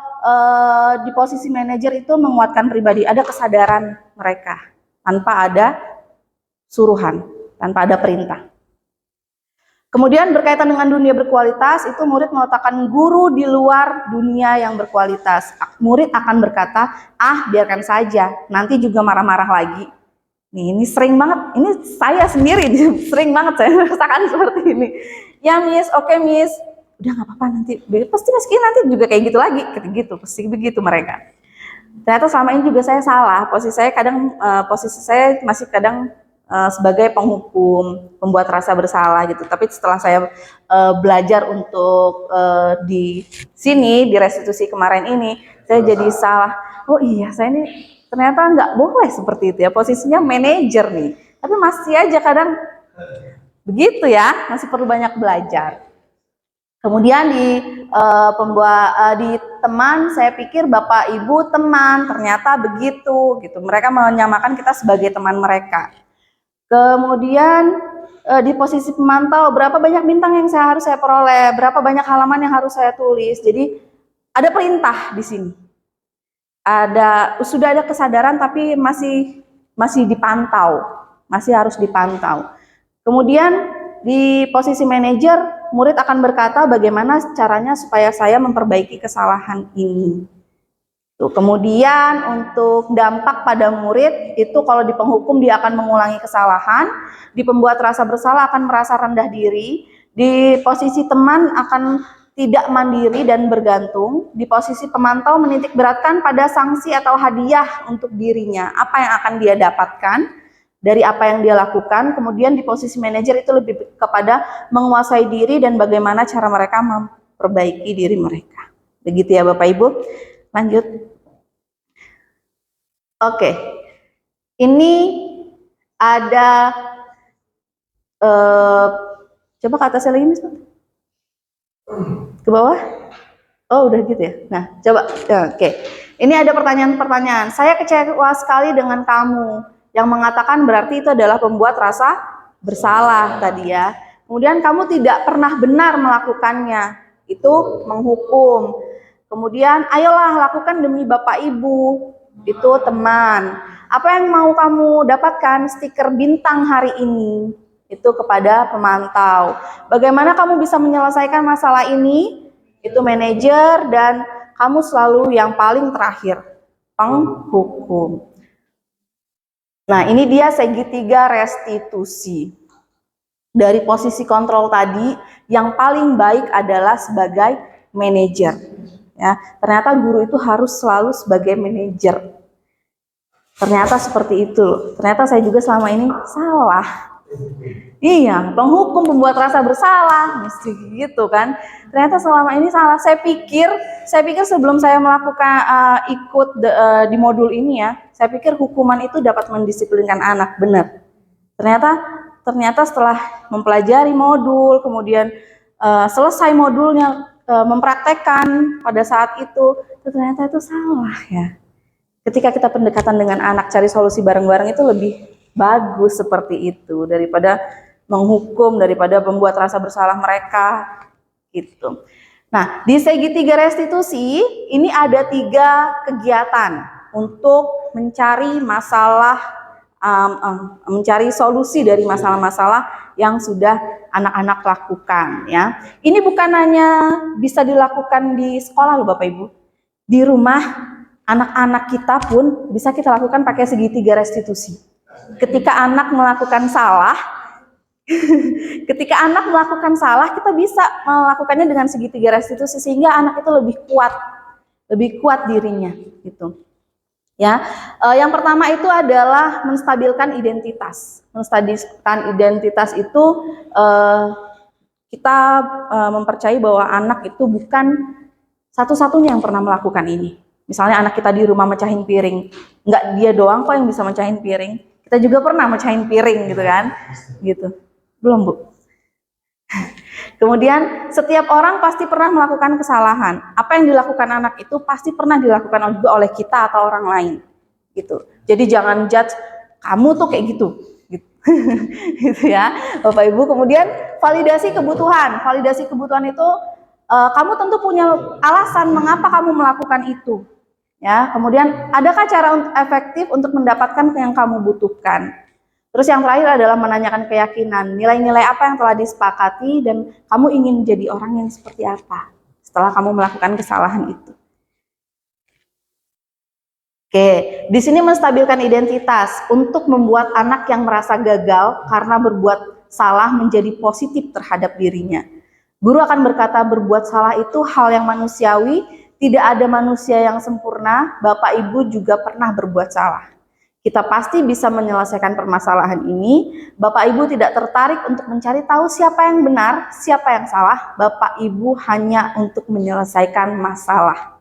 di posisi manajer itu menguatkan pribadi, ada kesadaran mereka tanpa ada suruhan, tanpa ada perintah. Kemudian berkaitan dengan dunia berkualitas, itu murid meletakkan guru di luar dunia yang berkualitas. Murid akan berkata, biarkan saja, nanti juga marah-marah lagi. Nih, ini sering banget, ini saya sendiri sering banget saya merasakan seperti ini. Ya Miss, oke Miss, udah nggak apa-apa nanti, pasti meski nanti juga kayak gitu lagi, gitu, pasti begitu mereka. Ternyata selama ini juga saya salah, posisi saya masih kadang sebagai penghukum, pembuat rasa bersalah gitu. Tapi setelah saya belajar untuk di sini, di restitusi kemarin ini, saya jadi salah. Oh iya, saya ini ternyata nggak boleh seperti itu ya, posisinya manajer nih. Tapi masih aja kadang begitu ya, masih perlu banyak belajar. Kemudian di di teman, saya pikir Bapak Ibu teman, ternyata begitu gitu. Mereka menyamakan kita sebagai teman mereka. Kemudian di posisi pemantau, berapa banyak bintang yang harus saya peroleh, berapa banyak halaman yang harus saya tulis. Jadi ada perintah di sini. Sudah ada kesadaran tapi masih dipantau, masih harus dipantau. Kemudian di posisi manajer, murid akan berkata bagaimana caranya supaya saya memperbaiki kesalahan ini. Kemudian untuk dampak pada murid itu kalau di penghukum dia akan mengulangi kesalahan, di pembuat rasa bersalah akan merasa rendah diri, di posisi teman akan tidak mandiri dan bergantung, di posisi pemantau menitik beratkan pada sanksi atau hadiah untuk dirinya, apa yang akan dia dapatkan dari apa yang dia lakukan. Kemudian di posisi manajer itu lebih kepada menguasai diri dan bagaimana cara mereka memperbaiki diri mereka. Begitu ya Bapak Ibu. Lanjut. Oke. Ini ada coba ke atasnya lagi nih. Ke bawah? Oh, udah gitu ya. Nah, coba. Oke. Ini ada pertanyaan-pertanyaan. Saya kecewa sekali dengan kamu. Yang mengatakan berarti itu adalah pembuat rasa bersalah tadi ya. Kemudian kamu tidak pernah benar melakukannya. Itu menghukum. Kemudian ayolah lakukan demi Bapak Ibu. Itu teman. Apa yang mau kamu dapatkan? Stiker bintang hari ini. Itu kepada pemantau. Bagaimana kamu bisa menyelesaikan masalah ini? Itu manajer, dan kamu selalu yang paling terakhir, penghukum. Nah, ini dia segitiga restitusi. Dari posisi kontrol tadi, yang paling baik adalah sebagai manajer. Ya, ternyata guru itu harus selalu sebagai manajer. Ternyata seperti itu. Ternyata saya juga selama ini salah. Iya, penghukum, pembuat rasa bersalah, mesti gitu kan. Ternyata selama ini salah. Saya pikir sebelum saya melakukan ikut di modul ini ya, saya pikir hukuman itu dapat mendisiplinkan anak, benar. Ternyata setelah mempelajari modul, kemudian selesai modulnya, mempraktekkan pada saat itu ternyata itu salah ya. Ketika kita pendekatan dengan anak, cari solusi bareng-bareng itu lebih bagus seperti itu daripada menghukum, daripada membuat rasa bersalah mereka gitu. Nah, di segitiga restitusi ini ada 3 kegiatan untuk mencari masalah, mencari solusi dari masalah-masalah yang sudah anak-anak lakukan ya. Ini bukan hanya bisa dilakukan di sekolah loh Bapak Ibu. Di rumah anak-anak kita pun bisa kita lakukan pakai segitiga restitusi. Ketika anak melakukan salah, ketika anak melakukan salah, kita bisa melakukannya dengan segitiga restitusi sehingga anak itu lebih kuat dirinya, gitu. Ya, yang pertama itu adalah menstabilkan identitas. Menstabilkan identitas itu kita mempercayai bahwa anak itu bukan satu-satunya yang pernah melakukan ini. Misalnya anak kita di rumah mecahin piring, nggak dia doang kok yang bisa mecahin piring. Kita juga pernah mecahin piring, gitu kan? Gitu. Belum, Bu? Kemudian setiap orang pasti pernah melakukan kesalahan. Apa yang dilakukan anak itu pasti pernah dilakukan juga oleh kita atau orang lain. Gitu. Jadi jangan judge kamu tuh kayak gitu. Gitu ya, Bapak Ibu. Kemudian validasi kebutuhan. Validasi kebutuhan itu kamu tentu punya alasan mengapa kamu melakukan itu. Ya, kemudian adakah cara efektif untuk mendapatkan yang kamu butuhkan? Terus yang terakhir adalah menanyakan keyakinan, nilai-nilai apa yang telah disepakati dan kamu ingin menjadi orang yang seperti apa setelah kamu melakukan kesalahan itu. Oke, di sini menstabilkan identitas untuk membuat anak yang merasa gagal karena berbuat salah menjadi positif terhadap dirinya. Guru akan berkata berbuat salah itu hal yang manusiawi, tidak ada manusia yang sempurna, Bapak Ibu juga pernah berbuat salah. Kita pasti bisa menyelesaikan permasalahan ini. Bapak Ibu tidak tertarik untuk mencari tahu siapa yang benar, siapa yang salah. Bapak Ibu hanya untuk menyelesaikan masalah.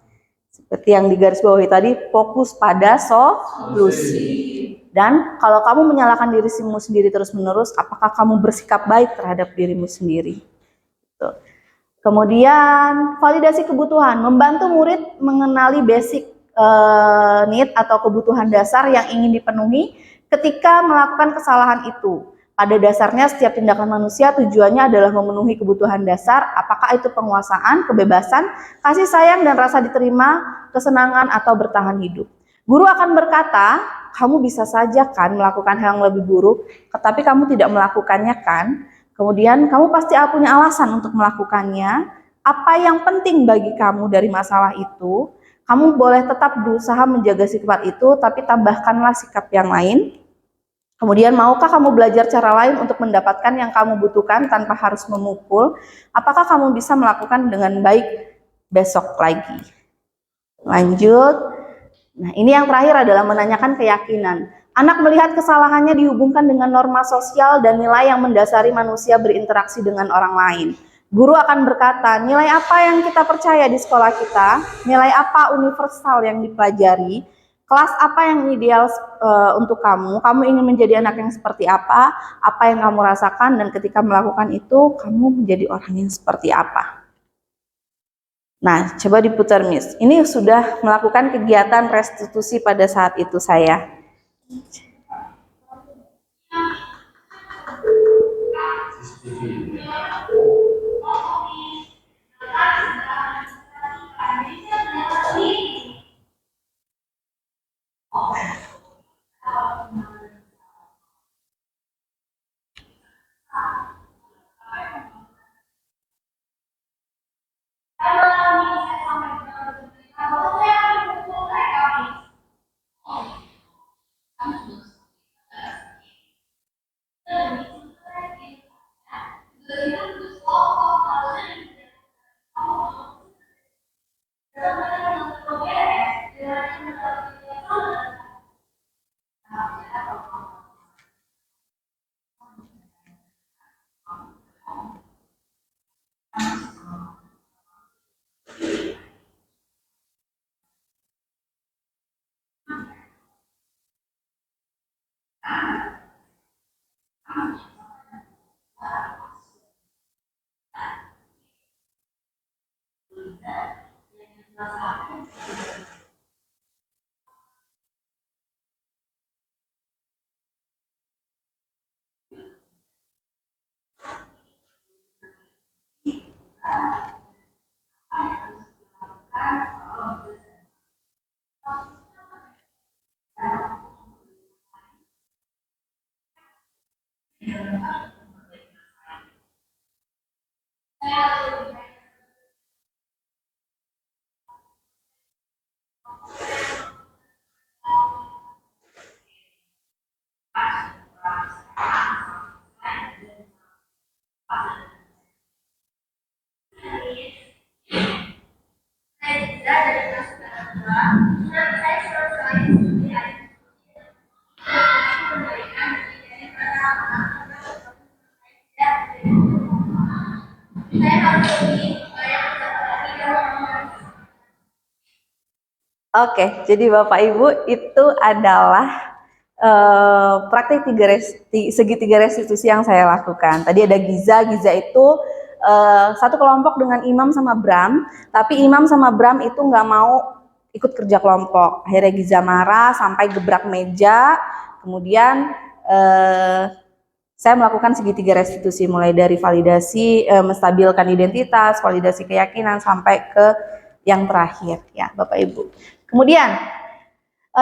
Seperti yang digarisbawahi tadi, fokus pada solusi. Dan kalau kamu menyalahkan dirimu sendiri terus-menerus, apakah kamu bersikap baik terhadap dirimu sendiri? Tuh. Kemudian validasi kebutuhan, membantu murid mengenali basic need atau kebutuhan dasar yang ingin dipenuhi ketika melakukan kesalahan itu. Pada dasarnya setiap tindakan manusia tujuannya adalah memenuhi kebutuhan dasar, apakah itu penguasaan, kebebasan, kasih sayang dan rasa diterima, kesenangan atau bertahan hidup. Guru akan berkata, kamu bisa saja kan melakukan hal yang lebih buruk, tetapi kamu tidak melakukannya kan? Kemudian kamu pasti punya alasan untuk melakukannya. Apa yang penting bagi kamu dari masalah itu? Kamu boleh tetap berusaha menjaga sikap itu, tapi tambahkanlah sikap yang lain. Kemudian maukah kamu belajar cara lain untuk mendapatkan yang kamu butuhkan tanpa harus memukul? Apakah kamu bisa melakukan dengan baik besok lagi? Lanjut. Nah, ini yang terakhir adalah menanyakan keyakinan. Anak melihat kesalahannya dihubungkan dengan norma sosial dan nilai yang mendasari manusia berinteraksi dengan orang lain. Guru akan berkata, nilai apa yang kita percaya di sekolah kita, nilai apa universal yang dipelajari, kelas apa yang ideal untuk kamu ingin menjadi anak yang seperti apa yang kamu rasakan, dan ketika melakukan itu, kamu menjadi orang yang seperti apa. Nah, coba diputar, Miss. Ini sudah melakukan kegiatan restitusi pada saat itu saya. Oke, jadi Bapak Ibu itu adalah praktik segitiga restitusi yang saya lakukan. Tadi ada Giza, Giza itu satu kelompok dengan Imam sama Bram, tapi Imam sama Bram itu nggak mau ikut kerja kelompok. Akhirnya Giza marah sampai gebrak meja, kemudian saya melakukan segitiga restitusi mulai dari validasi, menstabilkan identitas, validasi keyakinan sampai ke yang terakhir ya Bapak Ibu. Kemudian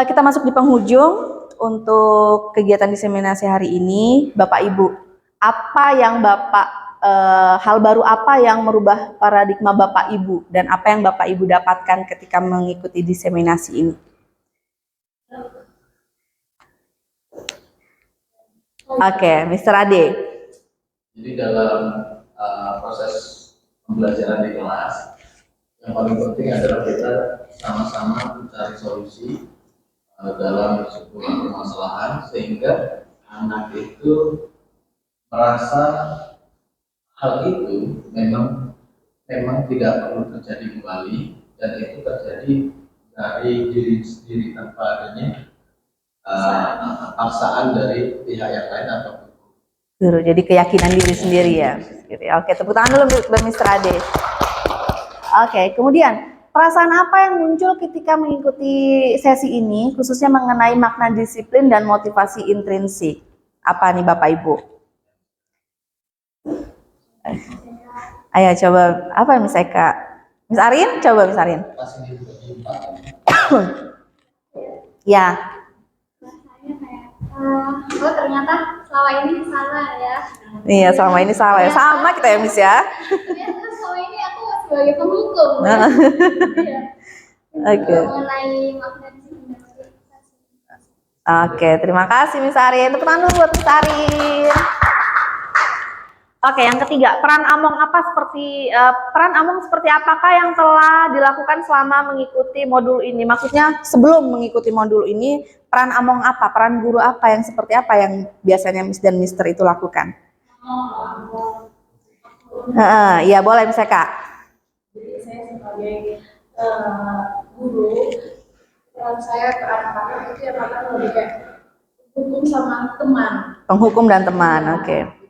kita masuk di penghujung untuk kegiatan diseminasi hari ini. Bapak Ibu, apa yang hal baru apa yang merubah paradigma Bapak Ibu dan apa yang Bapak Ibu dapatkan ketika mengikuti diseminasi ini? Oke, Mr. Ade. Jadi dalam proses pembelajaran di kelas, yang paling penting adalah kita sama-sama mencari solusi dalam sebuah permasalahan sehingga anak itu merasa hal itu memang tidak perlu terjadi kembali dan itu terjadi dari diri sendiri tanpa adanya paksaan dari pihak yang lain atau guru. Jadi keyakinan diri sendiri ya. Oke, tepuk tangan dulu buat Mr. Ade. Oke, kemudian perasaan apa yang muncul ketika mengikuti sesi ini, khususnya mengenai makna disiplin dan motivasi intrinsik? Apa nih Bapak Ibu? Ayo coba, apa Miss Eka? Miss Arin? Coba Miss Arin. Ya. Rasanya kayak, oh ternyata selama ini salah ya. Iya, selama ini salah ya. Sama kita ya Miss ya. Ternyata selama ini aku sebagai penghukum. Oke. Mengenai makna disiplin. Oke, terima kasih Miss Arin. Tepuk tangan dulu buat Miss Arin. Oke, yang ketiga, peran Among seperti apakah yang telah dilakukan selama mengikuti modul ini? Maksudnya sebelum mengikuti modul ini, peran Among apa? Peran guru apa yang seperti apa yang biasanya Miss dan Mister itu lakukan? Iya, boleh Miss Eka. Jadi saya sebagai guru, peran saya ke anak-anak itu yang akan lebih kayak hukum sama teman. Penghukum dan teman, oke.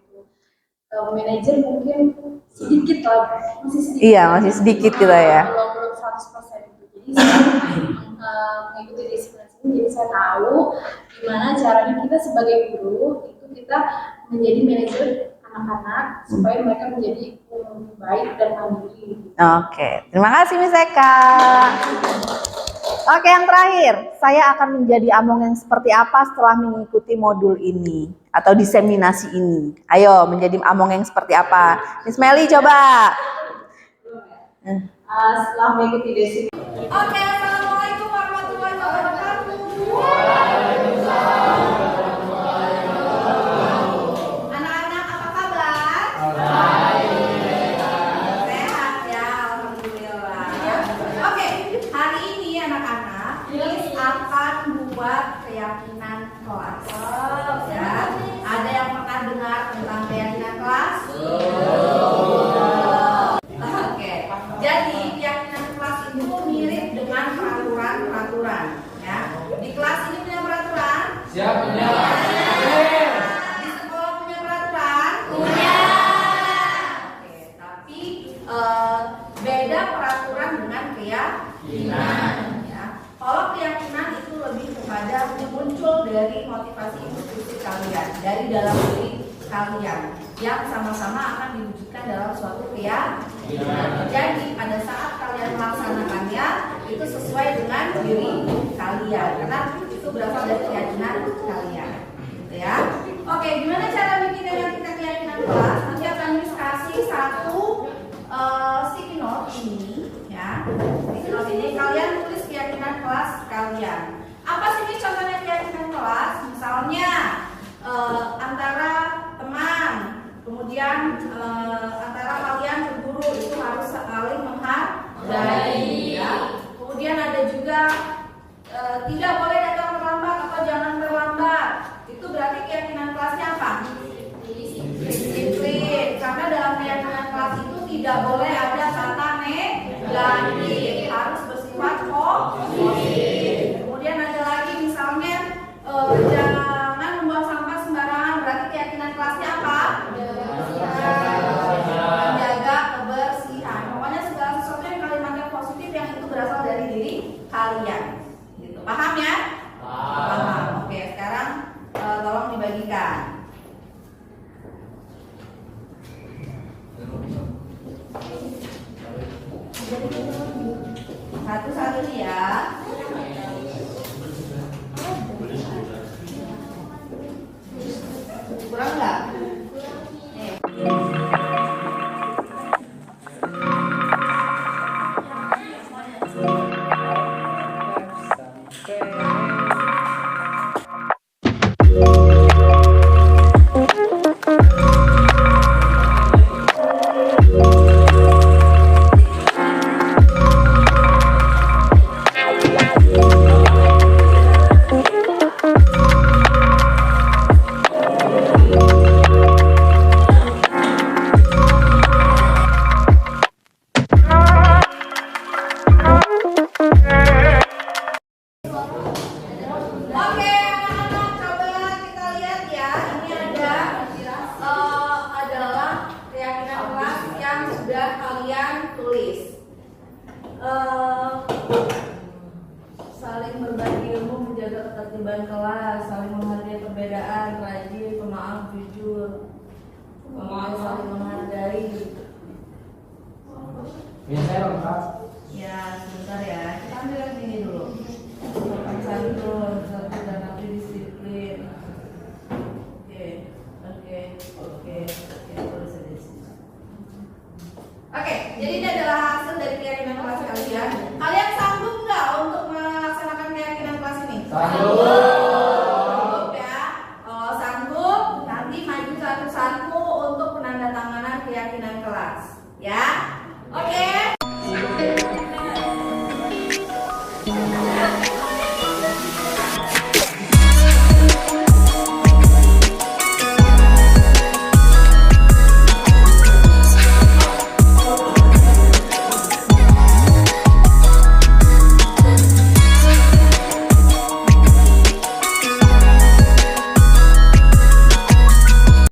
Manajer mungkin sedikit lah, masih sedikit. Iya, masih sedikit kita ya. Belum 100% gitu. Jadi saya mengikuti disiplin ini, jadi saya tahu gimana caranya kita sebagai guru itu kita menjadi manajer anak-anak supaya mereka menjadi baik dan mandiri. Oke, terima kasih Miss Eka. Oke, yang terakhir, saya akan menjadi Among yang seperti apa setelah mengikuti modul ini atau diseminasi ini? Ayo, menjadi Among yang seperti apa? Miss Meli coba. Setelah mengikuti disiplin. Oke, assalamualaikum warahmatullahi wabarakatuh. Anak-anak apa kabar? Sehat ya, alhamdulillah. Oke, hari ini anak-anak Miss akan buat keyakinan kelas. Ya, ada yang pernah dengar tentang keyakinan kelas? Oke, jadi keyakinan kelas itu mirip dengan peraturan-peraturan. Ya, di kelas ini punya peraturan? Siap punya. Di sekolah punya peraturan? Punya. Oke, tapi beda peraturan dengan keyakinan. Ya. Kalau keyakinan itu lebih kepada muncul dari motivasi intuisi kalian, dari dalam diri kalian yang sama-sama akan diwujudkan dalam suatu keyakinan. Jadi pada saat kalian melaksanakannya itu sesuai dengan diri kalian, karena itu berasal dari keyakinan kalian, gitu ya. Oke, gimana cara bikin keyakinan kelas? Nanti akan kasih satu sticky note ini, ya. Sticky note ini kalian tulis keyakinan kelas kalian. Apa sih ini contohnya keyakinan kelas? Misalnya antara teman, kemudian antara kalian ke guru itu harus saling menghargai, ya. Kemudian ada juga tidak boleh datang terlambat atau jangan terlambat. Itu berarti keyakinan kelasnya apa? Disiplin. Karena dalam keyakinan kelas itu tidak boleh ada kata negatif, harus bersifat positif. Kemudian ada lagi misalnya jangan membuang sampah sembarangan. Berarti keyakinan kelasnya apa? Menjaga kebersihan. Pokoknya segala sesuatu yang kalimatnya positif yang itu berasal dari diri kalian. Gitu. Paham ya? Paham. Oke, sekarang tolong dibagikan. Satu-satu ya. Kurang nggak? Oke, anak-anak, coba kita lihat ya. Ini adalah keyakinan kelas yang sudah kalian tulis. Saling berbagi ilmu, menjaga ketertiban kelas, saling menghargai perbedaan, rajin, pemaaf, jujur, saling menghargai. Ya, saya lengkap. Ya, sebentar ya. Kita ambil yang ini dulu. Santun, satu dan api disiplin. Oke, tulis aja di sini. Oke, jadi ini adalah hasil dari keyakinan kelas kalian. Kalian sanggup nggak untuk melaksanakan keyakinan kelas ini? Sanggup ya. Kalau sanggup, nanti maju satu-satu untuk penandatanganan keyakinan kelas, ya.